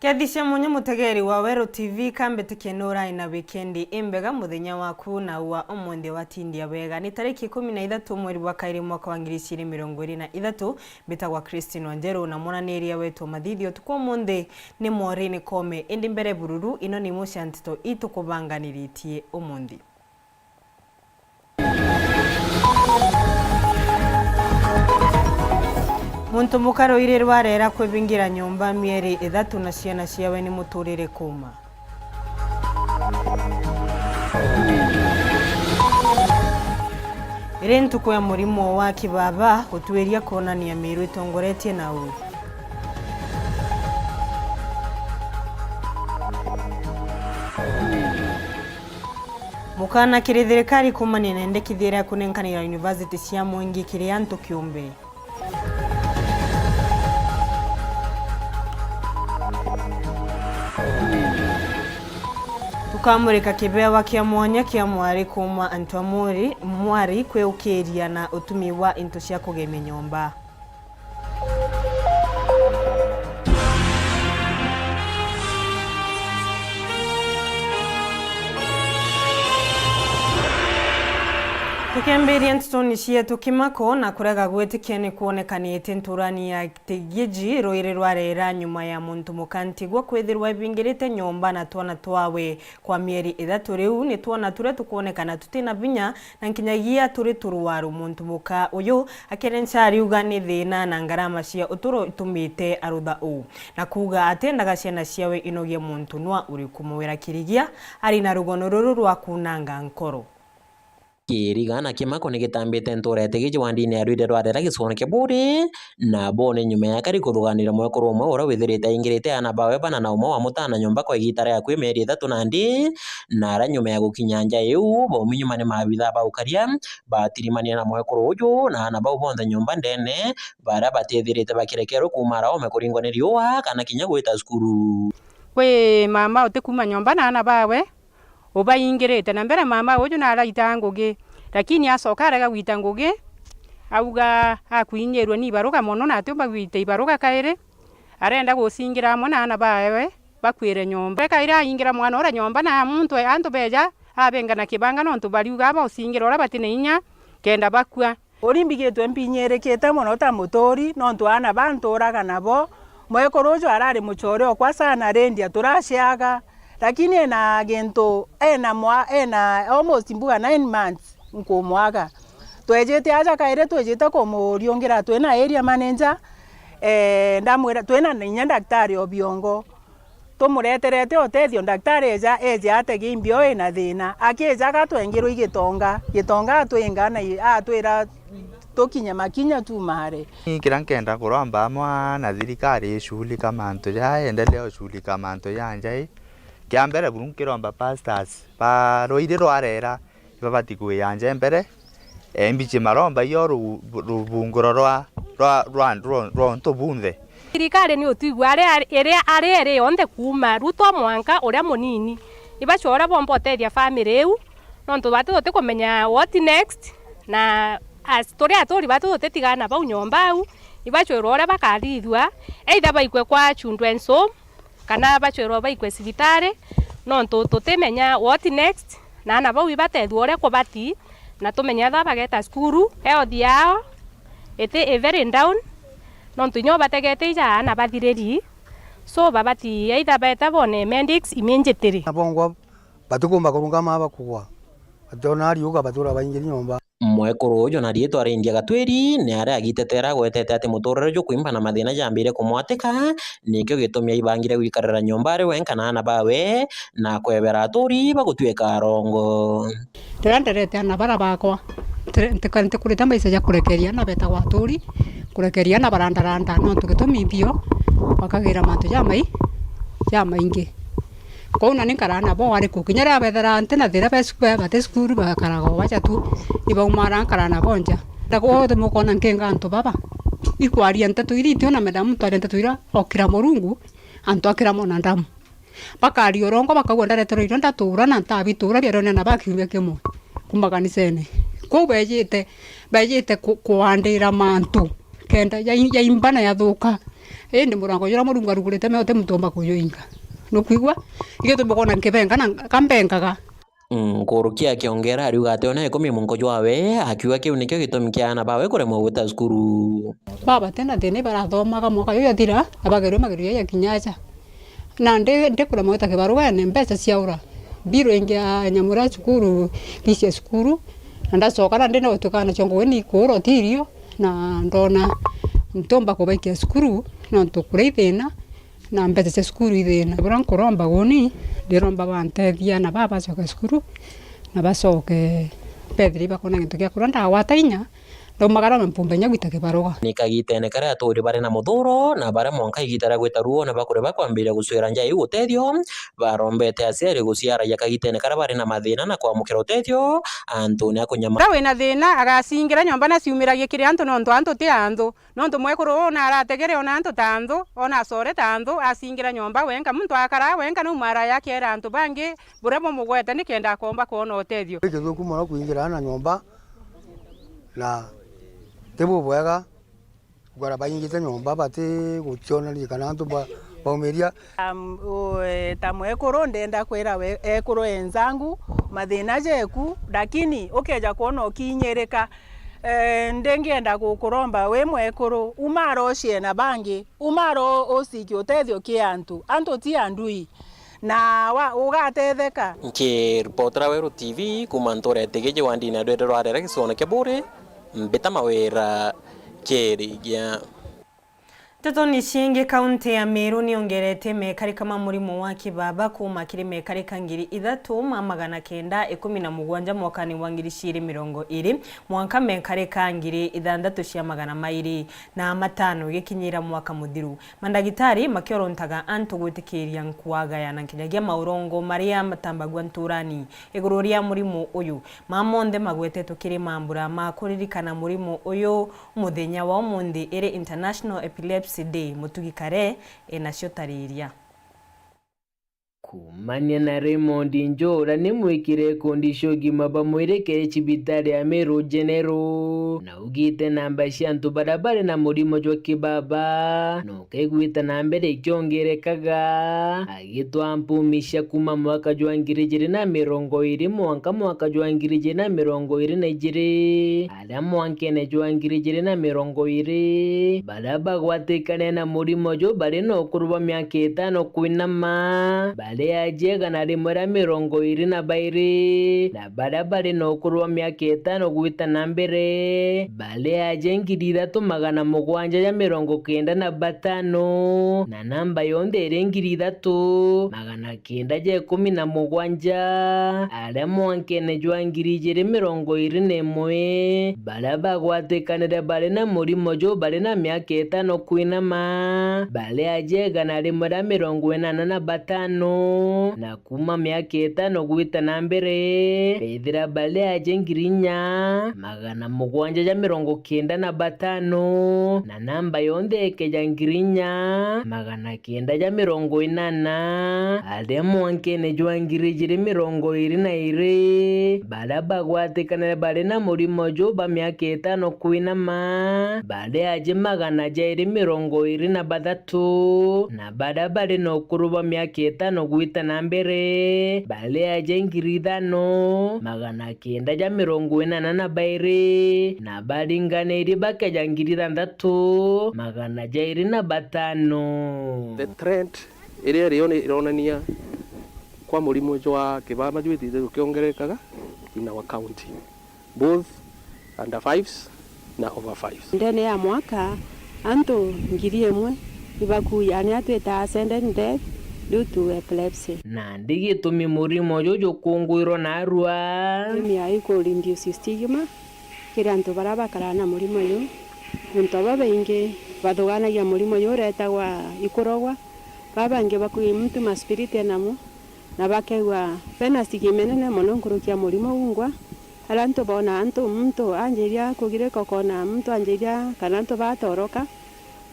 Kiathisha munye mutegeri wa Weru TV kambete kenora ina weekendi imbega muthenya waku na wa omonde watindia wega ni tariki 13 mweri wa kairi mwaka wa 2023 bitagwa Christine Wanjeru na monaniria wetu mathithio tukwa monde ni morini kome indi mbere bururu ino ni musha Nteto itukubanganiritie omondi. Muntu mukaro ire rwarera kwebingira nyumba mieri 3 na ciana ciawe ni muturire kuma. Ire ntuku ya murimo wa kibaba gutweria konania miru itongoretie na uru. Mukana kiri thirikari kumania na ndekithira kunenkanira university cia Mwingi kiri antu kiumbe. Tukamurika kibewa kia mwanya kia mwari kuma antu amuri mwari kweukiria na utumi wa into cia kugeme nyomba. Tukemberi Nteto nishia tukimako na kurega gwetikia ni kuonekaniete nturani ya tegiji roire rwarera nyuma ya muntu mukantigwa kwethirwa ibingirite nyomba na twana twawe kwa mieri 3 riu ni twana ture tukuonekana tutina binya na nkinyagia turi turuwaru muntu muka uyu akerencha riuga ni thina na ngarama cia uturo itumite arutha u na kuga atendaga ciana ciawe inogie muntu nwa uri kumuwira kirigia ari na rugono ruru rwa kunanga nkoro. Kirigana kimako ni gitambite nturete gijiwandini ya rwide rwarera gisone keburi na bone nyuma ya kari kuthuganira mwekoro umwe ura withirite ingirite ana bawe bana na umwe wa mutana nyumba kwa igitara ya kwi meri 3 na ndi na ra nyuma ya gukinyanja yu bo minyuma ni mabitha ba ukaria batirimania na mwekoro uju na ana bawe bonde nyumba ndene bara batethirite bakirekero kumara ome kuringwa ni riwa kana kinya gwita skuru we mama utekuma nyumba na ana bawe oba ingirite na mbere mama uju na araita ngugi lakini asoka araga gwita ngugi auga akuinyerwa ni baruga mono na tumba gwita ibaruga kaire arenda gusingira mona ana bawe bakwire nyomba kaira ingira mwana ora nyomba na muntu antu beja abenga na kibanga no ntu bariuga ba usingira ora batine inya kenda bakwa orimbigitwe mpinyerekete mono ta mutori no ntu ana bantu oraga nabo mwekorojo arari muchore okwa sana rendia turashaga lakini ena gento ena almost mbuga 9 months nkomwaga twejete aja kaire twejete komoriongira twena area manager ndamwera twena ninya daktari obiongo tumureterete otethio daktari eja ategimbio ena thina akieja gatwengirwo gitonga atwingana atwira tokinya makinya tu mare kila nkenda kuromba mwana thirikari shuli kama anto ya endelea shuli kama anto yanja kiambere burun kiromba pastors pa roire rwarera ibabati kuyanja mbere embiche maromba yo rubunguro rwa ntobunthe thirikari ni utugwa are onde kuma ruto mwanka uria munini ibachora bomboteria family eu nonto batote kumenya what next na story atori batote tigana ba nyomba au ibachora ora bakarithwa either baikwe kwa children's home kana bachero baikwe cibitari no tutemenya what next na ana bau ibatethwo ore ko bati na tumenya tha bageta skuru health yao ete very down no tunyo bategete ija ana bathireri so babati either beta bone medics immediately abongo batukumba kurunga maba kuwa atonari uga batura baingiri nyomba mwekoro ujo na rieto arindia gatweri ni ara agitetera gwetete ati muturire jo kuimba na mathina jambire kumwateka nikyo gitumia ibangire gwikarira nyomba ri wenkana ana bawe na kwebera aturi bagutweka rongo ndirete ana bara bakwa ntikante kurita maisa ya kurekeria na beta waturi kurekeria na barandaranda no tugitumi bio bakagira mantu ya maingi kona ninkarana bo ari kukinyara bethera antena thira besukwe bate skuru bakarago wacha tu ibaumara karana bonja ndako de mukona nkenga anto baba ikwari Nteto iritio na medamu twari Nteto ira okira morungu anto akira mona ndamu bakari orongo bakagwa ndaretero iro ndatura na ntabitura birone na bakiume kemo kumbaganisene ko bejete kuandira mantu kenda ya imbana ya thuka ndi murango jura murungu arugurite me ote mutomba kuyoinga no kwigwa ige tumbona nkebenga na kambengaga Nkurukia akiongera ariuga ati ona ikumi munko jwawe akiuga kiu nikio gitumi kia ana bawe kuremwo guta cukuru. Baba tena thini barathomaga mwaka yo yathira abagerio magerio ya kinyacha na ndi kuremwo guta kibaruga ne mbeca ciaura biro ingia nyamura cukuru lishe cukuru na ndacoka na ndina gutukana chongo ni kuro tirio na ndona ntomba kubaikia cukuru na tukure thina na mbeca cia cukuru ithina bura nkuromba guni ndiromba bantethia na baba coka cukuru na bacoke pethiri bakona gintu gia kura ndagwata inya ndaumagara mpumba nya gwita kibaruga nikagitene kare aturi bare na muthuro na bare monka igitara gwita ruo na bakure bakwambira gucwira njai utethio barombete aciari guciara yakagitene kare bare na mathina na kwamukira utethio Antoni akunyama rawe na thina agacingira nyomba na ciumiragie kiri antu nontu antu ti antu nontu mwekuru na arategere ona antu tandu ona core tandu acingira nyomba wenka muntu akara wenka no mara yake era antu bangi buremo mugwete nikenda komba kuona utethio Githuku muno kuingira na nyomba na tebu bwega gwara bayingite nyomba bati guchiona ni kana antu baumeria tamwekuru ndenda kwira ekuru enzangu mathina jeku lakini ukeja kuona ukinyereka ndengienda gukuromba we mwekuru umaro ciena bangi umaro usiki utethio ki antu ti andui na ugatetheka Nkiripotera Weru TV kuma Ntorete gije wandini adwete rwarera gicone kia bure mbita mawira kirigia Nteto ni ciingi kaunti ya Meru niongerete mekari kama murimo wa kibaba kuma kiri mekari kangiri 3,917 mwakani wa 2020 mwanka mekari kangiri 6,200 na matano gikinyira mwaka muthiru mandagitari makiorontaga antu gwitikiria nkwaga ya nankinyagia maurongo maria matambagwa nturani igururia murimo uyu mamonde magwetete kiri mambura makuririkana murimo uyu muthenya wa umundi iri International Epilepsy Day mutugikare enacio tariria kumania na Raymond Njora ni mwikire kondisho gima bamwireke chibitari ya Meru General na ugite namba shantu barabara na murimo jwa kibaba no kegwita na mbere kyongerekaga agitwa mpumisha kuma mwaka jwa 2020 mwaka jwa 2022 ala mwankene jwa 2020 baraba gwatekane na murimo jwa bare no kuruba myaka 5 kuinama Balea jega na rimwera 22 na barabara no kurwa myaka 5 gwita na mbere balea jengi 3,795 na namba yonde rengi 3,917 ale mwankene jwa 2021 baraba gwatekanire bare na murimo jo bare na myaka 5 kuinama balea jega na rimwera 85 na kuma myaka 5 gwita na mbere bethira balea jengirinya 795 na namba yonde keja ngirinya 980 ale mwankene jwa 2022 baraba gwatekanire bare na murimo jo ba myaka 5 kuinama balea je 723 na barabara no kuruba myaka 5 gwita na mbere balea jengiri 5,982 na baringaniri bakeja ngiri 6,205. The trend area ironania kwa murimo jwa kibaba jwitite ukiongerekaga in our county both under 5s na over 5s ndene ya mwaka anto ngiri emwe ibakuya ni atweta ascending death due to epilepsy na ndigitumi murimo jojo kungwiro na arua ni aiko induce stigma kiri antu barabakara na murimo yo nto babainge badoganagia murimo yo retagwa ikorogwa babange bakuye mtu ma spirit enamo na bakegwa pena stigimenene mono nkurukia murimo ungwa alanto bona anto mtu anjeria kugire kokona mtu anjeria kana anto batoroka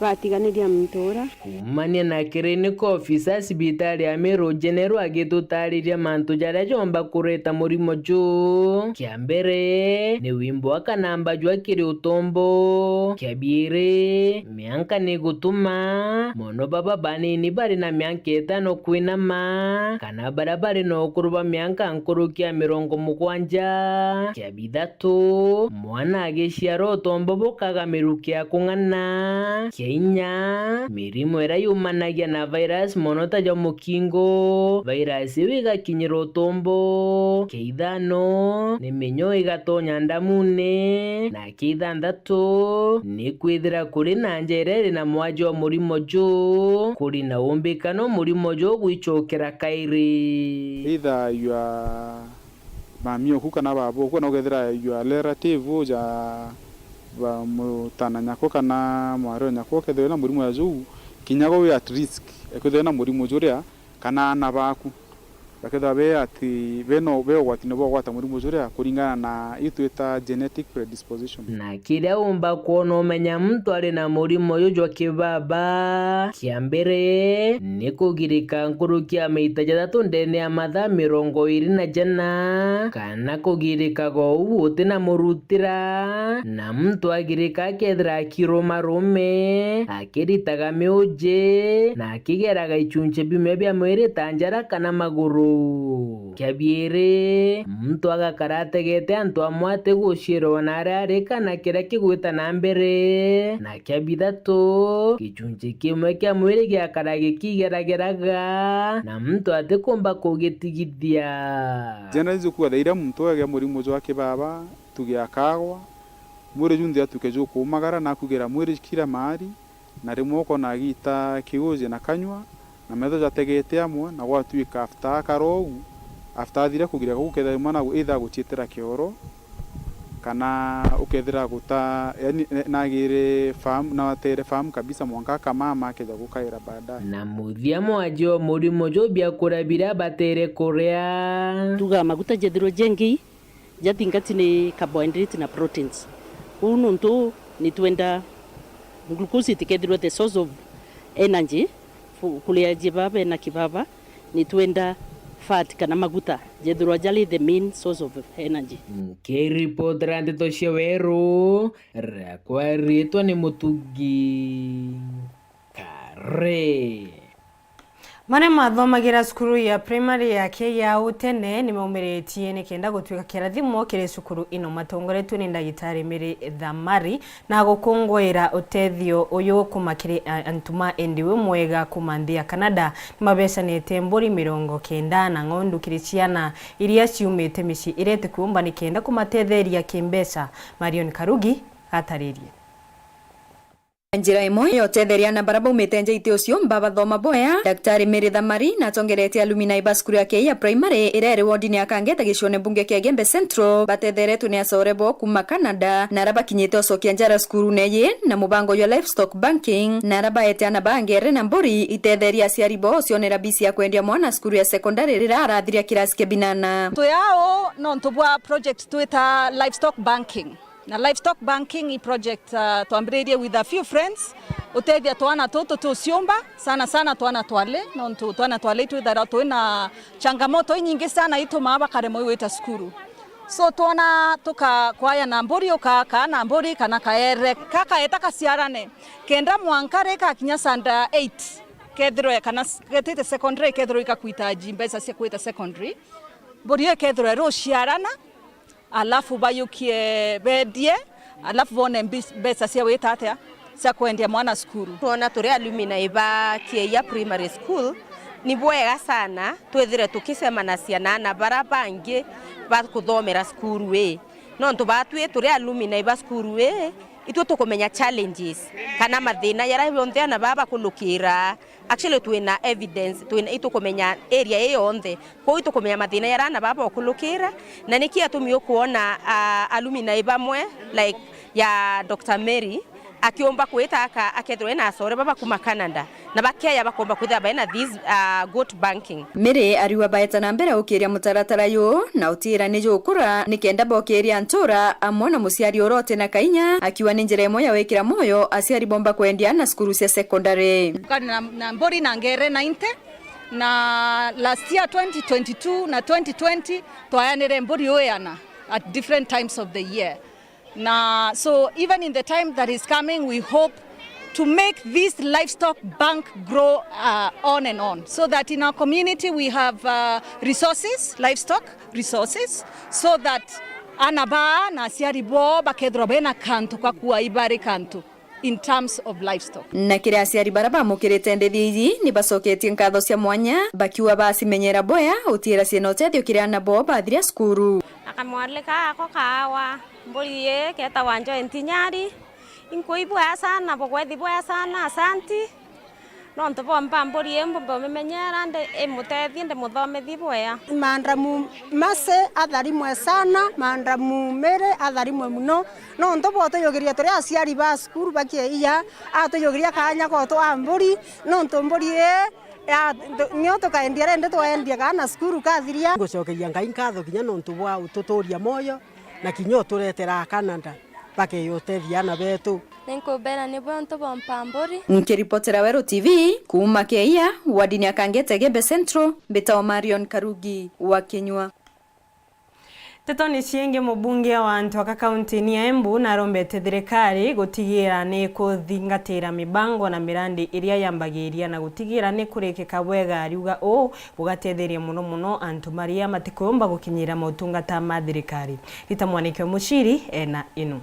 batiganiria mtora kumania na kiriniko ofisa sibitari ya Meru General agitutariria mantu jaria jomba kureta murimo ju kiambere ni wimbo akanamba jwa kiri utombo kiabire mianka ni gutuma mono baba banini bari na mianka etano kwinama kana barabari no kuruba mianka nkuru kia 70 kiabithatu mwana agiciara utombo bukaga mirukia kung'ana Kenya mirimo era yumanagia na virus monota ja mukingo virus wiga kinyiro tombo keithano ni minyo igatonya ndamune na keithanthatu ni kwithira kuri na njerere na mwaji wa murimo jo kuri na umbikano murimo jo gwichokera kairi either you are mamio kana babo kuna ugethira you are relative ja ba mutana nyako kana mwaro nyako kethwe na murimo yazu kinyago we at risk ekethwe na murimo juria kana na baku bakethwa be ati beno be gwatine bo gwata murimo juria kuringana na itweta genetic predisposition na kile umba kuona umenya mtu ali na murimo yojo kibaba kiambere ni kugirika nkuru kia meita jatatu ndene ya mathaa 20 kana kugirika go uti na murutira na mtu agirika akethira kiromarume akiritaga miuje na akigeraga ichunche bimwe bya mwiri tanjara kana maguru kiabiere mtu agakarategete antu amwate gushiro nararika na kira kigwita na mbere na kiabithatu kichunche kimwe kia mwiri giakarage kigerageraga na mtu atikumba kugitigithia jana izukuwa thaira mtu age murimo jwa kibaba tugiakagwa mwiri jundi atukejo kumagara na kugera mwiri kira mari na rimoko na gita kiuje na kanywa na metho jategete amwe na gwatuika after karogu after thira kugira guketha mwana either guchitira kioro kana ukethira guta yani nagire farm na watere farm kabisa mwanka kama makeja gukaira baadaye na muthia mwaji wa murimo jo bya kurabira batere korea tuga maguta jethiro jengi jathingati ni carbohydrate na proteins unu ntu ni twenda glucose tikethirwe the source of energy kulia jibaba na kibaba ni twenda fat kana maguta jethiro jali the main source of energy report Nteto cia Weru rakwa ritwa ni mutugi kare Mane mathomagira cukuru ya primary yake ya utene ni maumiretie ni kenda gutwika kirathimo kire cukuru ino matongoretwe ni ndagitari Mary Thamari na gukungwira utethio uyu kumakiri antuma endiwe mwega kumandia Canada ni mabecanite mburi 90 na ngondu kiriciana iria ciumite mici irete kuumba ni kenda kumatetheria kimbesa Marion Karugi ataririe njira imwe yotetheria na baraba umitenje ite ucio mbaba thoma boya daktari Mary Thamari na tongerete alumni basukuru yake ya primary irere wardini akangeta gicone bunge kia Gembe Central batetheretwe ni asorebo kuma Canada na raba kinyete osokia njara skuru neye na mubango ya Livestock banking na raba etiana bangere na mburi itetheria ciaribo cionera bisi ya kwendia mwana skuru ya secondary rira arathiria kirasi ke binana tuyao no ntubwa project tuita Livestock banking na Livestock banking project tuambiririe with a few friends utethia twana toto tuciumba sana twana twale no twana twale twithara twina changamoto nyingi sana ituma bakaremo wita skuru so twana tukakwaya na mburi ukaka na mburi kana kaere kaka etaka ciarane kenda mwankare ka kinya sanda 8 kethiro kana getete secondary kethiro ikakuitaji mbeca cia kuita secondary mburi kethiro ro ciarana alafu bayukie bedie alafu vone mbeca cia wita atia cia kwendia mwana skuru tuona turi alumni ba kia primary school ni bwega sana twethire tukicemana ciana na barabangi ba kuthomera skuru we no ntu batwe turi alumni ba skuru we itu tukumenya challenges kana mathina yara yonthe na baba kulukira actually twina evidence twina itu kumenya area yonthe ko itu kumenya mathina yara na baba kulukira na nikia tumio kuona alumni bamwe like ya Dr. Mary akiomba kwita akethwe na sore baba kuma Canada na bakeya bakomba kwitha baina this goat banking. Mere ariwa baeta na mbere ukiria mutaratara yo na utira ni jukura nikenda bokeria ntura amona musiari orote na kainya akiwa ni njira moya wekira moyo asiari bomba kwendia na skuru cia secondary na mbori na ngere 90 na last year 2022 na 2020 twayanire mbori oyana at different times of the year. Now, so even in the time that is coming, we hope to make this livestock bank grow on and on, so that in our community we have resources, livestock resources, so that anaba na siaribo bakedrobena kantu kwa kuwa ibari kantu in terms of livestock. Na kire asiari baraba mukirite ndethi ni bacoketie nkatho cia mwanya bakiwa basimenyera boya utira cieno tethio kire anabo bathria skuru akamwaleka ako kawa mboli ye keta wanjo entinyari inkuibwa sana bogwethi bwa sana asanti no ntobomba mboli ye mbomba memenyera nde emutethie nde muthomethi bwa mandramu mase atharimwe sana mandramu mere atharimwe muno no ntobo toyogeria tore asiari ba skuru bakie iya atoyogeria kanya ko to amboli no ntomboli ye nyoto kaendia nde twaendia kana skuru kathiria ngocokeria ngai nkatho kinya no ntubwa ututuria moyo na kinyo turetera Canada bakeyotethia na betu Nenkobera nebo ntobo mpambori. Nikiripotera Weru TV kuma Kenya wadini akangete Gembe Central Betao Marion Karugi wa Kenywa. Nteto ni cienge mubunge wa antu aka kaunti ni Embu na rombete thirikari gutigira ni kuthingatira mibango na mirandi iria yambagiria na gutigira ni kurekeka wega ariuga o bugatetheria muno antu maria matikomba gukinyira motungata ma thirikari. Rita Mwanike Mushiri ena inu.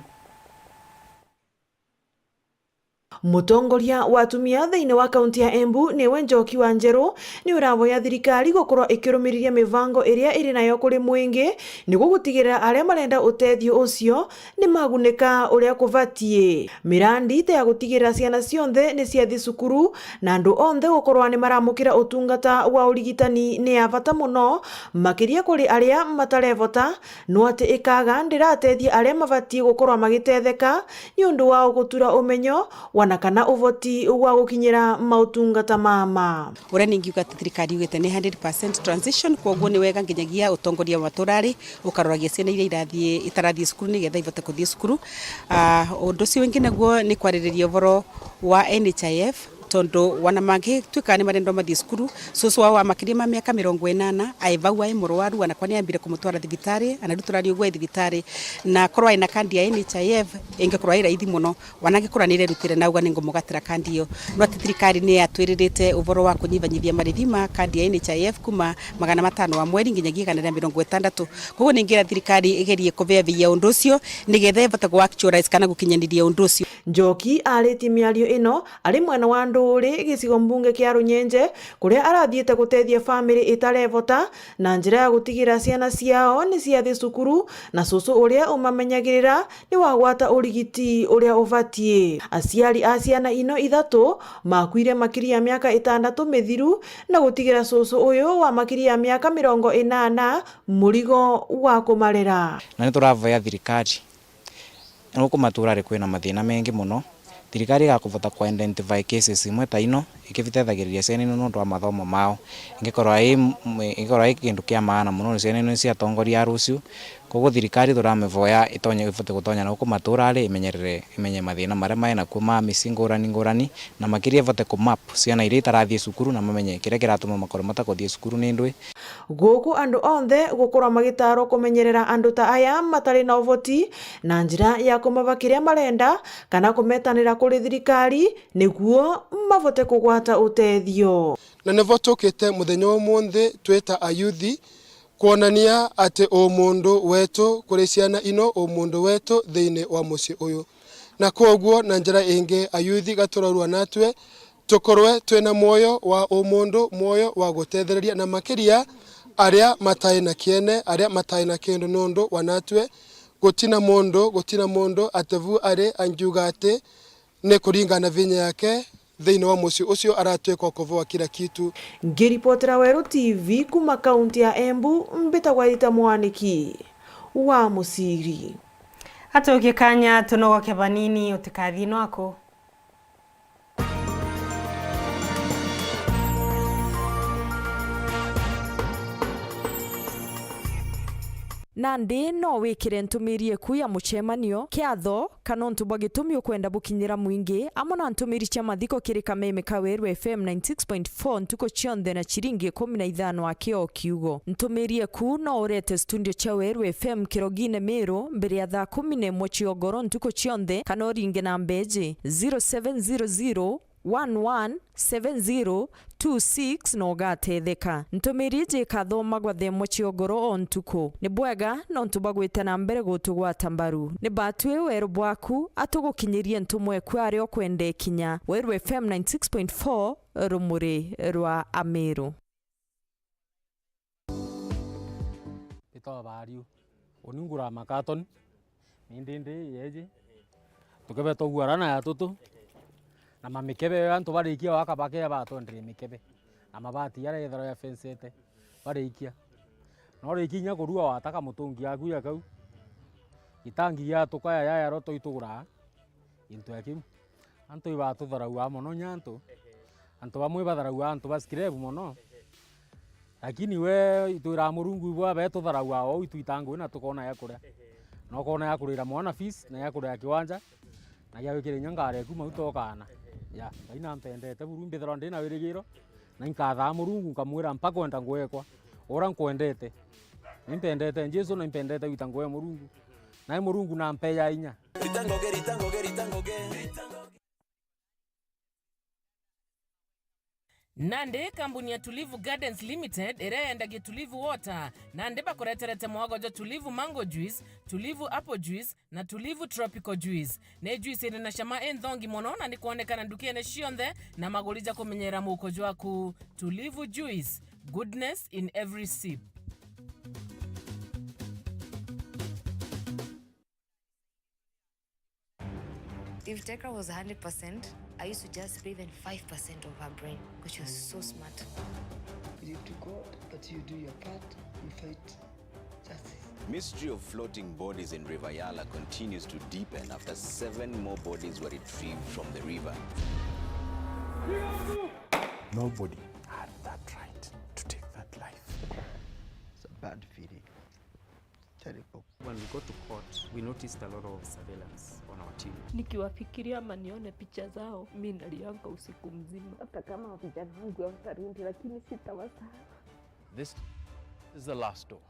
Mutongoria wa atumia thiini wa kaunti ya Embu ni Njoki WANJERU ni uravoya thirikari gukorwo ikirumiriria mivango iria iri nayo kuri mwingi niguo gutigirira aria marenda utethio ucio ni magunika uria kuvatie. Mirandi te ya gutigirira ciana cionthe ni ciathi cukuru na andu onthe gukorwo ni maramukira utungata wa urigitani ni ya bata muno makiria kuri aria matarevota no ati ikaga ndiratethia aria mavatie gukorwo magitetheka ni undu wa gutura umenyo na kana uvoti wa gukinyira mautungata mama. Ura ningiuga thirikari ugite ni 100% transition kwoguo ni wega nginyagia utongoria wa maturari ukaroragia ciana iria itarathie cukuru ni getha ivote kuthie cukuru. Undu cio wingi naguo ni kwaririria uvoro wa NHIF tondo wana mangi twika ni marendo mathie cukuru susu wa makiria ma miaka 80 aivau ai murwaru ana kwani ambire kumutwara thibitari ana duturari ugwe thibitari na korwa ina kandi ya NHIF ingekorwa ira ithi muno wanangi kuranire rutire na uga ningo mugatira kandi yo no thirikari ni atwiririte uvoro wa kunyivanyithia marithima kandi ya NHIF kuma 500 wa mweri nginyagia 160 koguo ningira thirikari igerie kuvevia undu ucio nigetha ivota ku actualize kana gukinyaniria undu ucio. Njoki ariti miario ino ari mwana wa nduri gicigo mbunge kia Runyenje kuria arathiete gutethia family itarevota na njira ya gutigira ciana ciao ni ciathi cukuru na susu uria umamenyagirira ni wagwata urigiti uria uvatie. Aciari a ciana ino ithatu makuire makiria miaka 6 mithiru na gutigira susu uyu wa makiria miaka 80 murigo wa kumarera. Na ni turavoya thirikari nuko maturare kwina mathina mengi muno thirikari gakuvota ku identify cases imwe ta ino ikivitethagiriria ciana ino nondu wa mathomo mao ingorwa kindu kia maana muno ciana ino cia tongoria ruciu koguo thirikari turamevoya itonye ivote gutonya na maturare imenye mathina maria maina kuma misingurani ngurani na makiria ivote ku map ciana iria itarathie cukuru na mamenye kiria kiratuma makoro matakuthie cukuru ni ndwi guku andu onthe gukorwa magitaro kumenyerera andu ta aya matari na uvoti na njira ya kumava kiria marenda kana kumetanira kuri thirikari niguo mavote kugwata utethio. Na nevotukite muthenya umuthi twita ayuthi kuonania ati o mundu wetu kuri ciana ino o mundu wetu thiini wa muci uyu na koguo na njira ingi ayuthi gaturarua natwe tukorwe twina moyo wa o mundu moyo wa gutethereria na makiria aria matai na kiene aria matai na kindu nundu wanatwe gutina mundu atevu ari anjuga ati ne kuringana vinya yake thiini wa muci ucio aratweka kuvoa kila kitu. Ngiripotera Weru TV kuma kaunti ya Embu mbitagwa Rita Mwaniki wa Musiri. Atogikanya tunogoke banini utikathi nwako. Nandi no wikire ntumiri eku ya muchemanio kiatho kana ntu bagitumi kwenda bukinyira mwingi amona ntumiri cha mathiko kiri kameme ka Weru FM 96.4 ntuko chionde na chiringi 15 akio kiugo ntumiri eku no urete studio cha Weru FM kirogine Meru mbere ya thaa 11 chiogoro ntuko chionde kana oringe na mbeji 0700 117026 no gatetheka ntumirije kathoma gwa themo chiogoro ontuko ni bwega no ntubagwite na mbere gutugwata mbaru ni batwe Weru bwaku atugukinyirie ntumwe kwari okwende kinya Weru FM 96.4 rumuri rwa Ameru ito bariu oningura makaton mindinde yeje tukebe togwarana ya tutu na mamikebe antu barikia wakabake abatondire mikebe amabati yare ethero ya fencete barikia no rikinya kurua wataka mutungi yaku ya kau itangi ya tukaya ya roto itugura into yakimu antu ibatu tharau mono nyantu antu bamwe batharau antu baskirebu mono lakini we itwira murungu bwa beto tharau ao itwitangu na tukona ya kuria no kona ya kurira mwana fees na ya kuria kiwanja na ya wikire nyangare kuma utokana ya ina mpendete burumbi thronde na wirigiro na nkatha murungu nkamwira mpaka kwenda ngwekwa ora nkwendete nimpendete Jesu na impendete witangwe murungu na murungu na mpeya inya Nande kampuni ya Tulivu Gardens Limited iraenda Tulivu Water nande bakoreterete mwagojo Tulivu Mango Juice, Tulivu Apple Juice na Tulivu Tropical Juice. Ne juice ina na shama endhongi mono na ndikuonekana ndukiene shionde na magolija kumenyera mukojo waku Tulivu Juice, goodness in every sip. If Tekra was 100%, I used to just breathe in 5% of her brain, because she was so smart. You do God, but you do your part, you fight justice. Mystery of floating bodies in River Yala continues to deepen after 7 more bodies were retrieved from the river. Nobody had that right to take that life. It's a bad feeling. Terrible. When we got to court, we noticed a lot of surveillance on our team. Nikiwafikiria ama nione picha zao, mimi nalianga usiku mzima. Hata kama vijana wangu watarudi, lakini sitawasahau. This is the last door.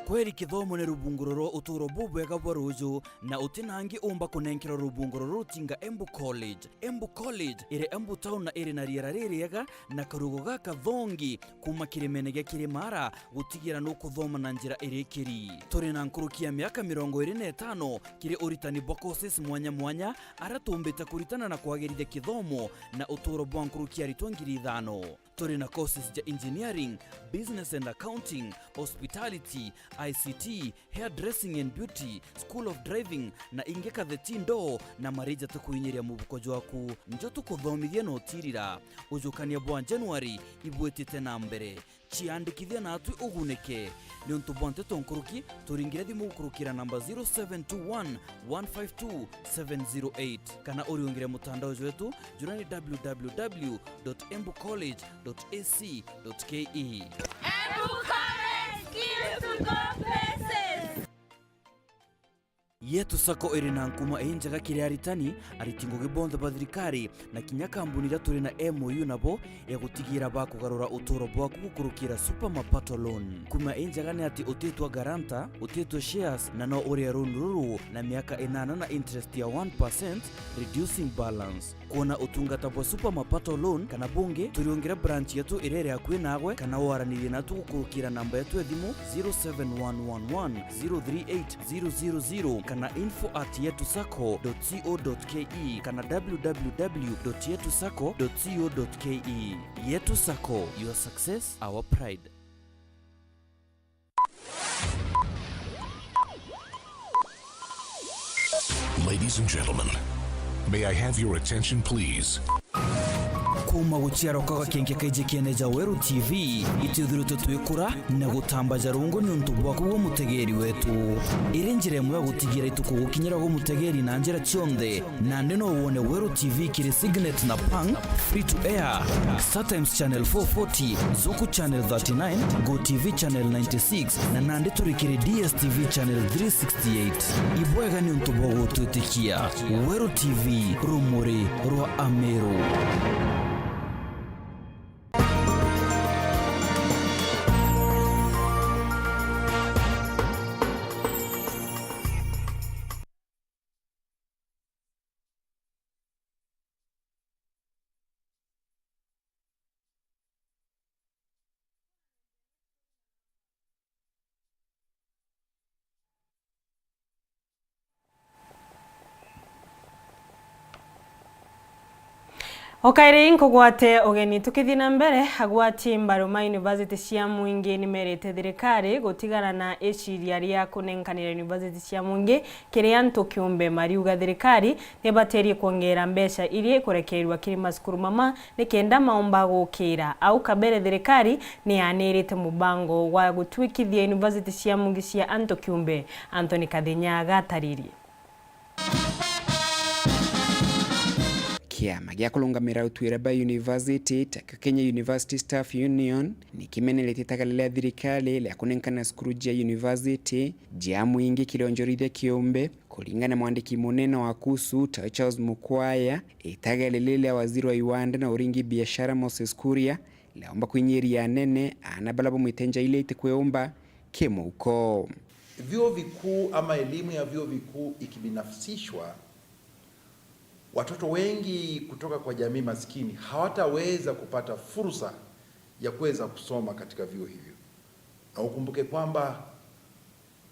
Kweri kithomo ne rubunguroro uturo bubwega bwa ruju na utinangi umba kunenkero rubunguroro tinga Embu College. Embu College ire Embu town na ire na riera ririega na karugo gaka thongi kuma kiremenege kirimara gutigira no kuthoma na njira irikiri. Turi na nkurukia miaka 25 kire uritani bwa courses mwanya mwanya aratumbita kuritana na kwagirithia kithomo na uturo bwa nkurukia ritwangiri 5. Turi na courses ja engineering, business and accounting, hospitality, ICT, hairdressing and beauty, school of driving na ingeka the tindo na marija tukuinyiria mubukojo waku njo tukuthomithia no tirira ujukania bwa January ibwetite na mbere chiandikithia na atwi uguneke ni untu bwante tonkuruki turingire thimu kurukira namba 0721 152 708 kana uriongire mutandao wetu jurani www.embucollege.ac.ke. Embu College, skills to go places. Yetu sako irina nkuma enjaga kiriaritani aritingo gibonda badrikari na kinya kambuni ya turi na MOU nabo ya gutigira bakugarura utoro bwa kukurukira super mapato loan kuma enjaga ne ati utetwa garanta utetwa shares na no uri runuru na miaka 8 na interest ya 1% reducing balance kuona utungata bwa super mapato loan kana bunge turiongera branch yetu irere akwe nagwe kana waranire na tukurukira namba yetu edimu 0711038000 kana info@yetusako.co.ke kana www.yetusako.co.ke. Yetu Sako, your success, our pride. Ladies and gentlemen, may I have your attention please? kuma guciaro kaga kenke kaije keneja Weru TV ituthuruto twikura na gutambaja rungu ni untu bwako bwo mutegeri wetu irenjire mwe gutigira ituko gukinyira go mutegeri na njira chonde na ndeno wone Weru TV kiri signet na pang free to air StarTimes channel 440 Zuku channel 39 Go TV channel 96 na nande turikiri DSTV channel 368 ibwega ni untu bwo gututikia Weru TV rumuri rwa Ameru. Okaire inkogwate ogeni tukithina mbere agwati mbaruma university cia muingi nimerete thirikari gutigana na eciria ria kunenkanira university cia muingi kiria ntukiumbe mariuga thirikari nibaterie kuongera mbeca iria kurekerwa kiri masukuru mama nikenda maomba gukira au kabere thirikari ni anirite mubango wa gutwikithia university cia muingi cia antukiumbe Anthony Kathinya gataririe Kiama gya kulungamira utwira ba university taka Kenya University Staff Union ni kimenelete takalele thirikali la kunenkana skuru jia university jia muingi kilionjorithia kiumbe kulingana mwandiki munene wa kusu Charles Mukwaya itagalelele waziri wa iwanda na uringi biashara Moses Kuria laomba kunyiria nene anabalabo mwitenja ile itekweomba kemuko. Vyuo vikuu ama elimu ya vyuo vikuu ikibinafsishwa, watoto wengi kutoka kwa jamii maskini hawataweza kupata fursa ya kuweza kusoma katika vyuo hivyo. Na ukumbuke kwamba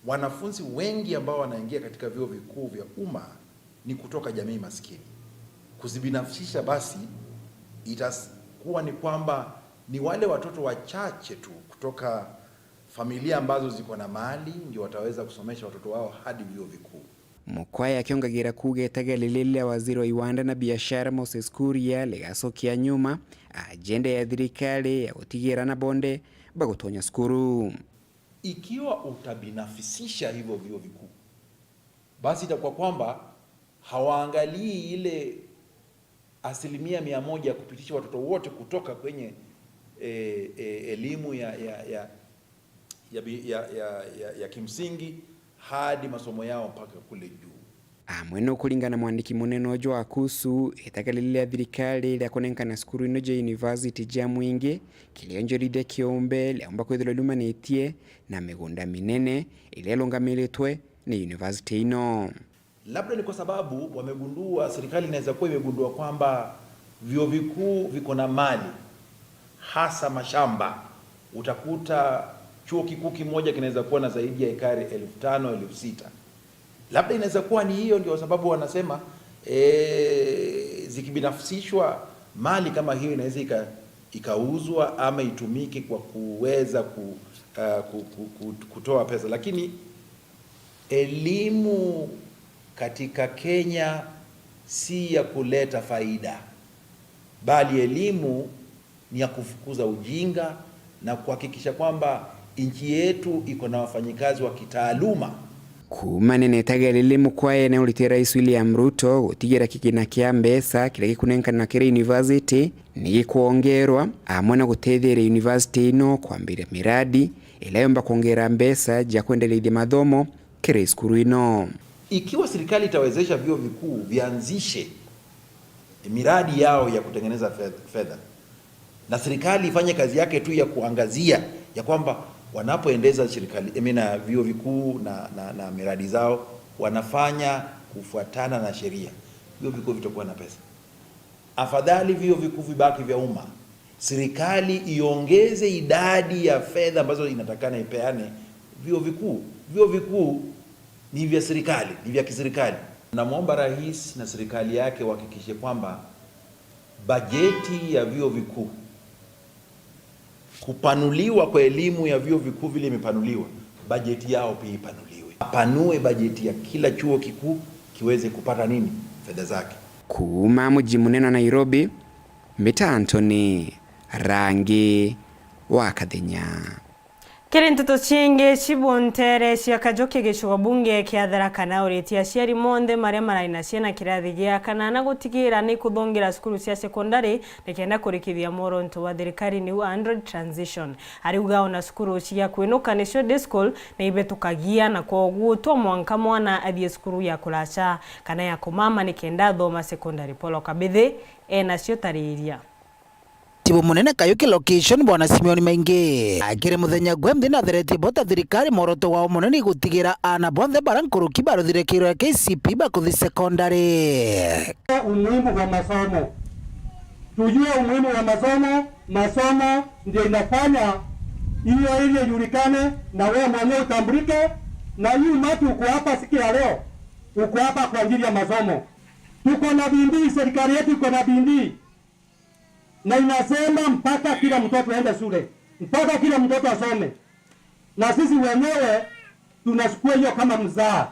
wanafunzi wengi ambao wanaingia katika vyuo vikuu vya umma ni kutoka jamii maskini. Kuzibinafsisha basi itakuwa ni kwamba ni wale watoto wachache tu kutoka familia ambazo ziko na mali ndio wataweza kusomesha watoto wao hadi vyuo vikuu. Mukwaya akiongagira kuge tagalelele waziri wa iwanda na biashara Moses Kuria legasokia nyuma agenda ya thirikari ya gutigira na bonde bagutonya skuru. Ikiwa utabinafisisha hivyo vyuo vikuu, basi itakuwa kwamba hawaangalii ile 100% kupitisha watoto wote kutoka kwenye elimu ya kimsingi hadi masomo yao mpaka kule juu. Mweno kulingana mwandiki muneno jo akusu itakalilea thirikari la kunenkana skuru ino ja university ja muingi kilionjorithia kiumbe leomba kwithirwa lumanetie na migunda minene ile longamelitwe ni university ino. Labda ni kwa sababu wamegundua, serikali inaweza kuwa imegundua kwamba vyuo vikuu viko na mali, hasa mashamba. Utakuta chuo kikuu kimoja kinaweza kuwa na zaidi ya ekari 5,000 6,000. Labda inaweza kuwa ni hiyo ndio sababu wanasema zikibinafsishwa mali kama hiyo inaweza ikauzwa ama itumike kwa kuweza kutoa pesa. Lakini elimu katika Kenya si ya kuleta faida, bali elimu ni ya kufukuza ujinga na kuhakikisha kwamba nchi yetu iko na wafanyikazi wa kitaaluma. Kumanene tagalele Mukwaya na ulite Rais William Ruto gutigira kikina kia mbesa kila gikunenkana na kire university ni kuongerwa amona gutethera university ino kwambira miradi ilayomba kuongera mbesa ja kuendelea mathomo kire skuru ino. Ikiwa serikali itawezesha vyuo vikuu vianzishe miradi yao ya kutengeneza fedha, na serikali ifanye kazi yake tu ya kuangazia ya kwamba wanapoendeza vyuo vikuu na miradi zao wanafanya kufuatana na sheria, vyuo vikuu vitakuwa na pesa. Afadhali vyuo vikuu vibaki vya umma, serikali iongeze idadi ya fedha ambazo inatakana ipeane vyuo vikuu. Vyuo vikuu ni vya serikali, ni vya kiserikali. Namwomba rais na serikali yake wahakikishe kwamba bajeti ya vyuo vikuu, kupanuliwa kwa elimu ya vyuo vikuu vile imepanuliwa, bajeti yao pia ipanuliwe. Apanue bajeti ya kila chuo kikuu kiweze kupata nini? Fedha zake. Kuma mji munene Nairobi, Mita Anthony Rangi wa Kathenya. Kiri Nteto chinge chibontere ciakajoke gicugo bunge kiathara kana uritia ciari monde maria maraina ciana kirathi gia kana na gutigira ni kuthongira skulu cia sekondari nikenda kurikithia moronto wa thirikari ni Android transition ariuga ona skulu cia kwinuka nicio day school na ibetukagia na koguo to mwanka mwana athie skulu ya kulacha kana ya kumama nikenda thoma sekondari polo kabithi nacio tariria Tibu munene Kayuki location bwana Simeoni Maingi akire muthenya gwemthi na thereti bota thirikari moroto wao munene gutigira ana bonthe barankuruki baruthire kiro ya KCP bakuthi secondary. Umuhimu wa masomo, tujue umuhimu wa masomo ndio inafanya hiyo ile julikane na wewe mwenyewe utambulike, na hii mtu uko hapa siku ya leo uko hapa kwa ajili ya masomo. Tuko na bidii, serikali yetu iko na bidii na inasema mpaka kila mtoto aende shule, mpaka kila mtoto asome, na sisi wenyewe tunachukua hiyo kama mzaa.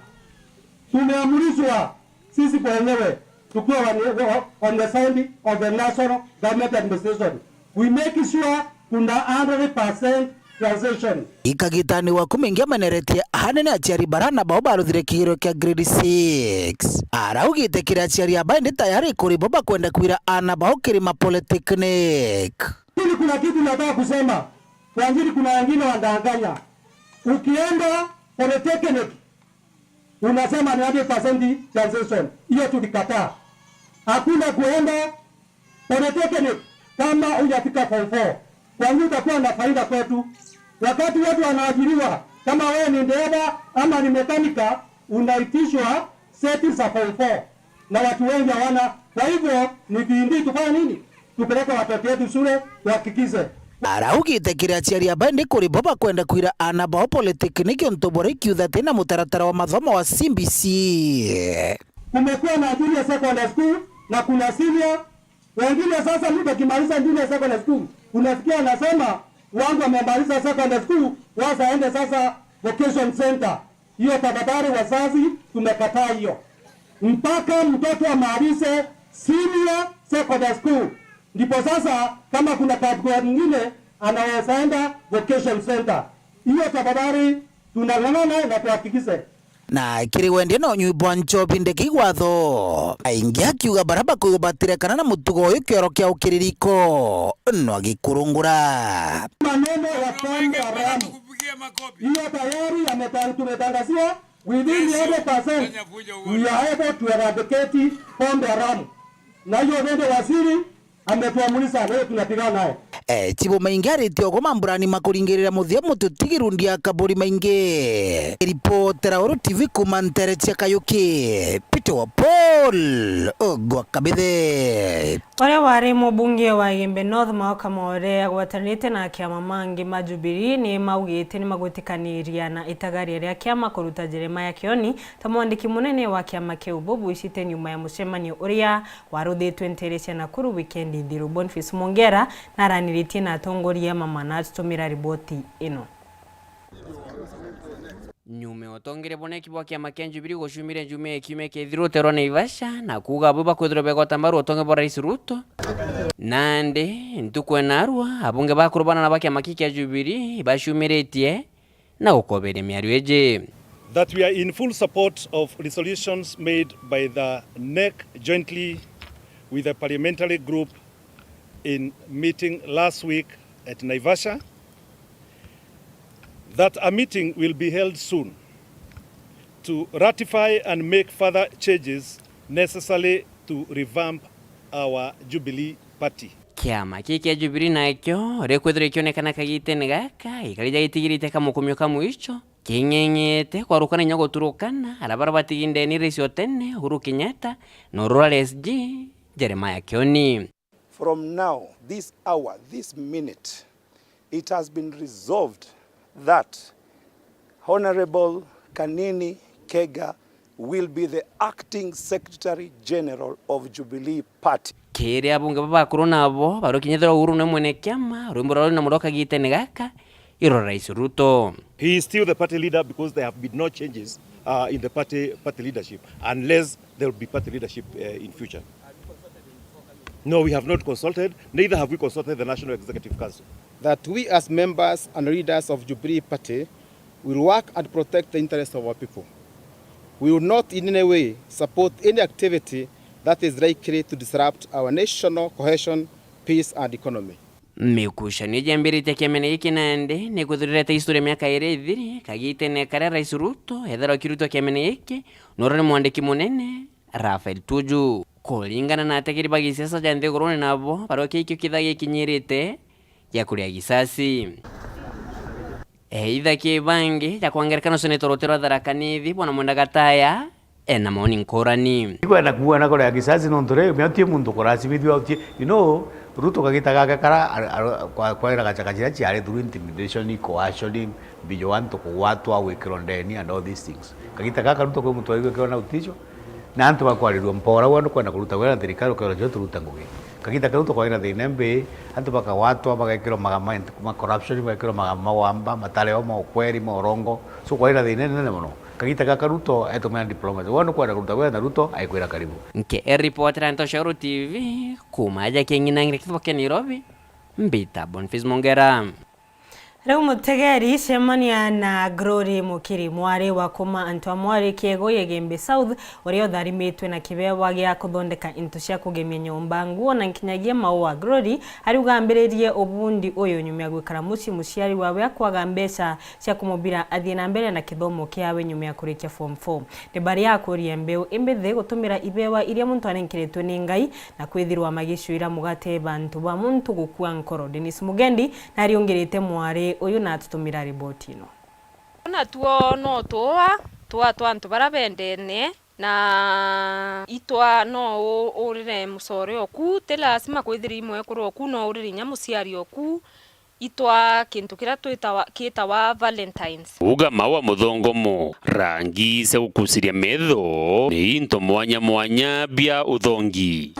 Tumeamrishwa sisi wenyewe tukiwa on the side of the national government administration, we make sure kuna 100% transition. Ikagitani wa kumingia maneretie hanene aciari barana bao baruthire kigiro kia grade 6 araugite kira aciari abaindi tayari kuriboba kwenda kwira ana bao kirima polytechnic. Hili kuna kitu nataka kusema kwa ajili kuna wengine wadanganya. Ukienda polytechnic unasema ni 100% transition, hiyo tulikataa. Hakuna kuenda polytechnic kama hujafika form 4. Kwa hiyo utakuwa na faida kwetu. Wakati watu wanaajiriwa, kama wewe ni dereva ama ni mekanika, unaitishwa seti za form 4 na watu wengi hawana. Kwa hivyo ni bidii tufanye nini? Tupeleke watoto wetu shule tuhakikize. Araugite kira aciari abaindi kuriboba kwenda kwira ana bao polytechnic ontobore kiutha tena mutaratara wa mathomo wa CBC. Kumekuwa na junior secondary school na kuna senior. Wengine sasa mtu akimaliza junior secondary school unasikia anasema wangu amemaliza secondary school wasa aende sasa vocation center. Hiyo tafadhali wazazi tumekataa hiyo. Mpaka mtoto amalize senior secondary school ndipo sasa kama kuna category nyingine anaweza enda vocation center. Hiyo tafadhali tunang'ang'ana na tuhakikishe. Na kiri wende no nyuibwa nchobi ndeki watho aingi akiuga baraba kubatire kana na mutugo uyu kioro kia ukiririko no agikurungura maneno ya pombe haramu. Hiyo tayari tumetangazia within 100% we are able to eradicate pombe haramu, na hiyo wende waziri ametuamuliza leo tunapigana naye. Tibo maingi arite ogo mamburani makuringirira muthia mututigirundi akaburi maingi. Ripotera Weru TV kuma Ntere cia Kayuki Peter wa Paul ogwa kabithe. Wale wari mubunge wa Imwe North Mahaka More agwatanite na kiama mangi ma Jubilee ni maugite ni magwitikaniria na itagari ria kiama kuruta Jeremiah Kioni ta mwandiki munene wa kiama kiu Bobu icite nyuma ya mucemanio uria waruthitwe Ntere cia Nakuru weekend thiru. Boniface Mongera na raniritie na atongoria mama na tumira riboti ino. Nyume otongere boneki bwa kiama kia Jubilee gucumire njume kiume kithiro tero Naivasha na kuga buba kwithiro begota maru otonge bwa Rais Ruto nande ntukwena arua abunge bakurubana na bakiama kia Jubilee bacumiretie na gukobere miario eje that we are in full support of resolutions made by the NEC jointly with the parliamentary group in meeting last week at Naivasha, that a meeting will be held soon to ratify and make further changes necessary to revamp our Jubilee party. Kiama kia Jubilee nakyo rekwethire kionekana kagitene gaka ikarija gitigirite kamukumyo kamwicho kinyengete kwarukana nyago turukana arabara batiginde ni Rais Otene Uhuru Kenyatta no Rural SG Jeremiah Kioni. From now, this hour, this minute, it has been resolved that Honorable Kanini Kega will be the acting Secretary General of Jubilee Party. Kiri abunge babakuru nabo barokinyethera Uhuru ne mwene kiama rwimbo na muroka gitene gaka iro Rais Ruto. He is still the party leader because there have been no changes in the party leadership unless there will be party leadership in future. No, we have not consulted, neither have we consulted the National Executive Council. That we as members and leaders of Jubilee Party will work and protect the interests of our people. We will not in any way support any activity that is likely to disrupt our national cohesion, peace and economy. Mikushanio jambirite kiamene iki nande ni kuthurete historia miaka ire ithiri kagite ne kare Rais Ruto ethera kiruto kiamene iki norone mwandiki munene Rafael Tuju kulingana na atekiri gisiasa ja nthiguruni nabo parokia ikio kithagi kinyirite ya kuria gisasi eitha kibangi ya kwangerekana senetorotero dharakanithi bwana Mwendagataaya ena maoni nkorani kwenda kuona kore gisasi nontore meatie muntu korasi video out Ruto kagita kara kwa gachakachira chiare through intimidation, coercioning, bijoanto kwa watu au ikirondeni and all these things. Kagita kaka Ruto kwa mtu aliwe kwa uticho na antu bakwarirwa mpora wano kwenda kuruta wera thirikari kwa joto ruta ngugi. Kagita Ruto kwa ina thinembe antu baka watu bagakiro magama kuma corruption bagakiro magama wamba matale wa ukweli morongo so kwa ina thinene muno. Kagita kaka Ruto etomea diplomacy wano kwenda kuruta wera Ruto aikwira karibu. Nke reporter Nteto TV kumaja kengina ngirikithoke Nairobi mbita Boniface Mongera. Rau mutegeri semania na Glory Mukiri mwari wa kuma antwa mwari kiego yegembe South orio tharimitwe na kibewa gya kuthondeka into cia kugemia nyomba nguo na nkinyagia maua Glory ari ugambiririe obundi uyu nyumya gwikara muci muciari wawe akwaga mbeca cia kumubira athie na mbere na kithomo kiawe nyumya kurikia form 4 ni bari ya kuria mbeu imbithe gutumira ibewa iria muntu anenkiretwe ni Ngai na kwithirwa magishuira mugate bantu ba muntu gukua nkoro. Dennis Mugendi na riongerete mwari uyu na tutumira riboti ino na tuo no twa antu barabendene na itwa no urire musore oku te lazima kwithira imwe kuri oku no urire nyamuciari oku itwa kintu kira twitawa Valentines uga mawa muthongomo rangi se gukusiria metho ni into mwanya bia uthongi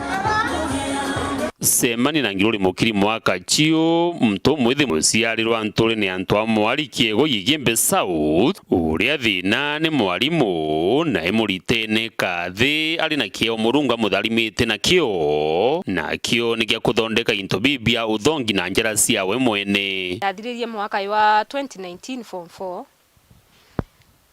semani na Glory Mukiri mwaka chio mto mwithi muciari rwa nturi ni antu amwari kiego yigembe South uria thina ni mwarimu na emuritene kathi ari na kio murunga mutharimite na kio ni gya kuthondeka into bibia uthongi na njara ciawe mwene ndathiririe mwaka wa 2019 form 4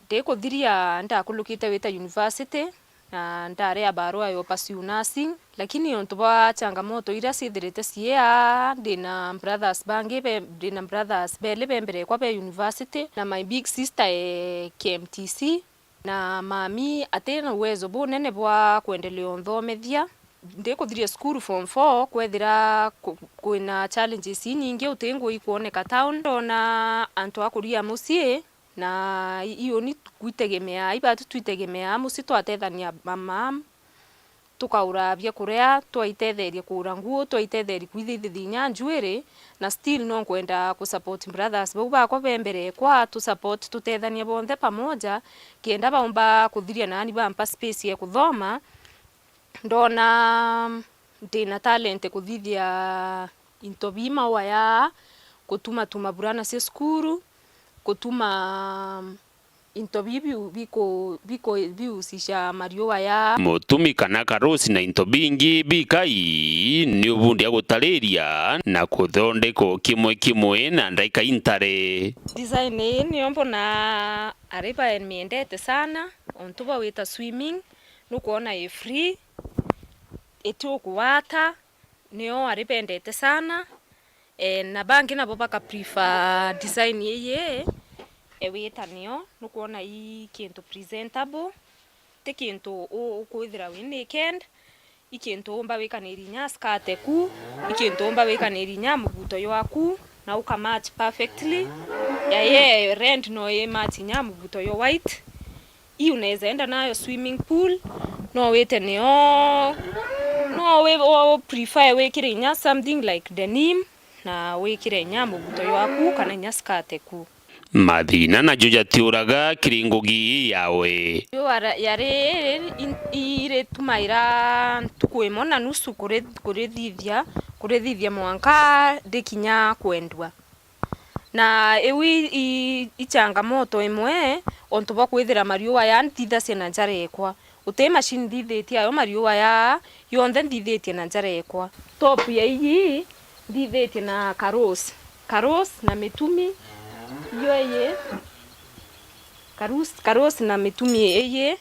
ndikuthiria ndakulukite wita university na ndare barua yo pursue nursing lakini onto ba changamoto ira cithirite cia ndina brothers bangi ndina brothers bele bembere kwa be university na my big sister KMTC na mami atena uwezo bunene bwa kuendelea nthomethia ndikuthiria school form 4 kwethira kwina challenges nyingi utengo ikuoneka town na antu akuria mucie na iyo ni kwitegemea ibatu twitegemea musi twatethania mama tukaura bya kurea twaitetheria kura nguo twaitetheria kwithithinya njwire na still no kwenda ku support brothers bau bakwa bembere kwa tu support tutethania bonthe pamoja kienda baomba kuthiria nani bampa space ya kuthoma ndona ndina talent kuthithia into bima waya kutuma burana se skuru kutuma into biko biusisha mariwa ya mutumi kana karosi na into bingi bikai ni ubundi ya gutariria na kuthondeka kimwe na ndaika intare design ni ombo na ariba enmiendete sana ontuba wita swimming nukuona e free etu kuwata nio aripendete sana na bangi nabo baka prefer design yeye wita nio nukuona i kintu presentable te kintu ukuithira we naked ikintu omba wikanirinya skate ku ikintu omba wikanirinya mubuto yaku na ukamatch perfectly ye rent no ye match nya mubuto yo white i unaweza enda nayo swimming pool no wete nio no we prefer wekire nya something like denim na wekire nya mubuto yaku kana nya skate ku mathina na juja tiuraga kiringogi yawe yare ire tumaira tukwemona nusu kurethithia mwanka dekinya kwendwa na ewi ichangamoto imwe onto bakwithira mariwa ya ntitha ciana njarekwa uti machine ndithitie ayo mariua ya yonthe ndithitie na njara ekwa. Top ya iyi ndithitie na karos na mitumi yo ye karos na mitumi eye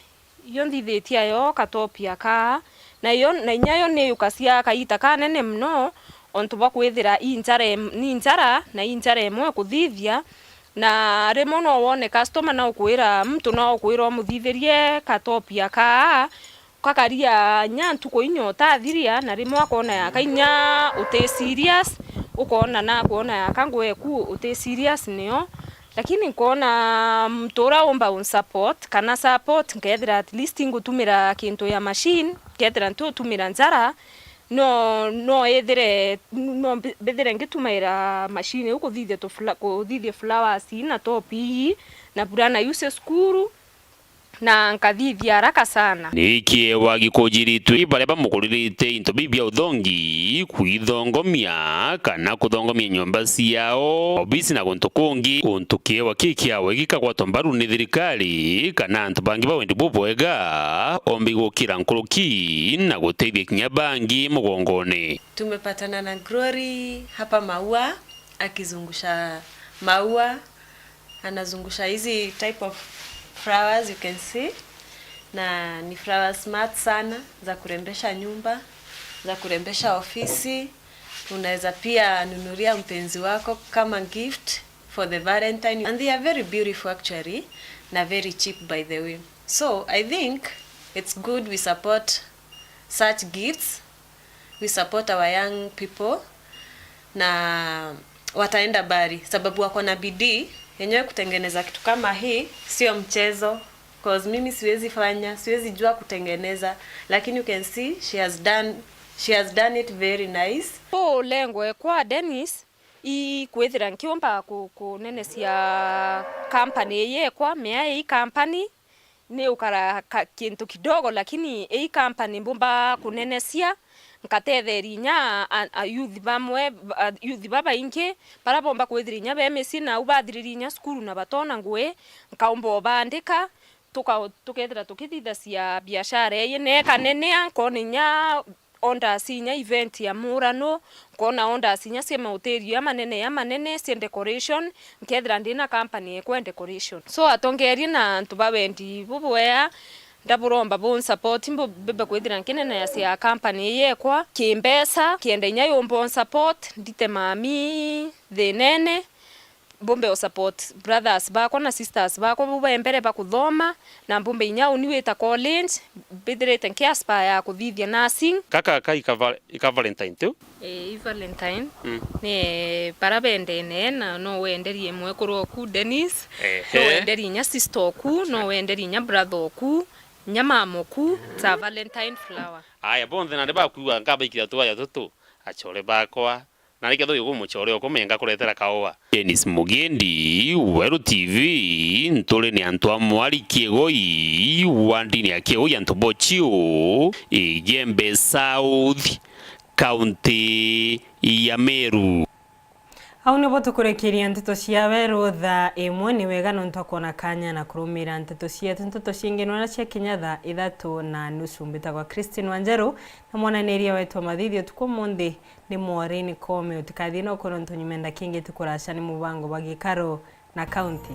yo ndithitie ayo katopia ka na yo na inyayo ne ukasia kaita kanene mno ontu bakwithira injara na injara emwe kuthithia na remo no wone customer na ukwira mtu no ukwira muthithirie katopia ka kakaria nyantu ko inyota thiria na remo akona ya kainya uti serious ukona na kuona ya kangwe ku uti serious neo lakini kuona mtora omba un support kana support ngethira at least ngutumira kintu ya machine ngethira ntutumira njara no ethere no bedhere ngitumaira machine uko thithia flowers na topi na burana use skuru na nkathithia haraka sana niki wagikujiritu bare bamukuririte into bibia uthongi kwithongomia kana kuthongomia nyumba ciao obisi na guntu kungi untu kiewa kikiawe gikagwatwa mbaru ni thirikari kana antu bangi bawendi bubwega ombi gukira nkuruki na guteithia kinya bangi mugongone. Tumepatana na Glory hapa Maua akizungusha maua, anazungusha hizi type of flowers you can see, na ni flowers smart sana za kurembesha nyumba, za kurembesha ofisi. Unaweza pia nunuria mpenzi wako kama gift for the Valentine, and they are very beautiful actually na very cheap by the way. So I think it's good we support such gifts, we support our young people na wataenda bari sababu wako na bidii yenyewe kutengeneza kitu kama hii sio mchezo, cause mimi siwezi jua kutengeneza, lakini you can see she has done it very nice. So lengo kwa Dennis kwethira nkiomba kunenesia company yekwa mea hii company ni ukara kintu kidogo, lakini hii company mbomba kunenesia nkatetherinya youth baba inke para bomba kwethirinya bemesi na ubathirinya skuru na batona ngwe nkaomba bandika tukethira tukithithacia biashara yene kanene ankoninya onda sinya event ya murano kona onda sinya sema hoteli ya manene si decoration nkethira ndina company kwa decoration. So atongeria na ntubawendi bubwea ndaburomba bon support mbo bebe kwethira nkenena ya cia company yekwa kimbesa kienda nyayo bon support ndite mami the nene bombe o support brothers bako na sisters bako bube mbere bakuthoma na bombe inyao niweta college bidrete nkia aspire kuthithia nursing kaka ika Valentine tu Valentine ne parabende ne na no wenderie mwe kuroku Dennis no wenderie nya sister ku no wenderie nya brother ku nyama moku ta Valentine flower aya bonde na ndeba kuwa ngaba ikira tuwa tutu achore bakwa na rike thoyo gumuchore okumenga kuretera kaoa. Dennis Mugendi, Weru TV, ntole ni antwa mwali kiegoi wandini ya kiegoi antobochio Igembe South County ya Meru. Au nibo tukurekiria nteto cia Weru thaa imwe ni wega nontu akona kanya na kurumira nteto ciengenwa na cia kinya thaa 3:30 mbitagwa Christine Wanjeru na mwananiria wetu mathithio tukomundi ni mwarini kome utikathina ukono ntunyumenda kingi tukurasha ni mubango bagikaro na county.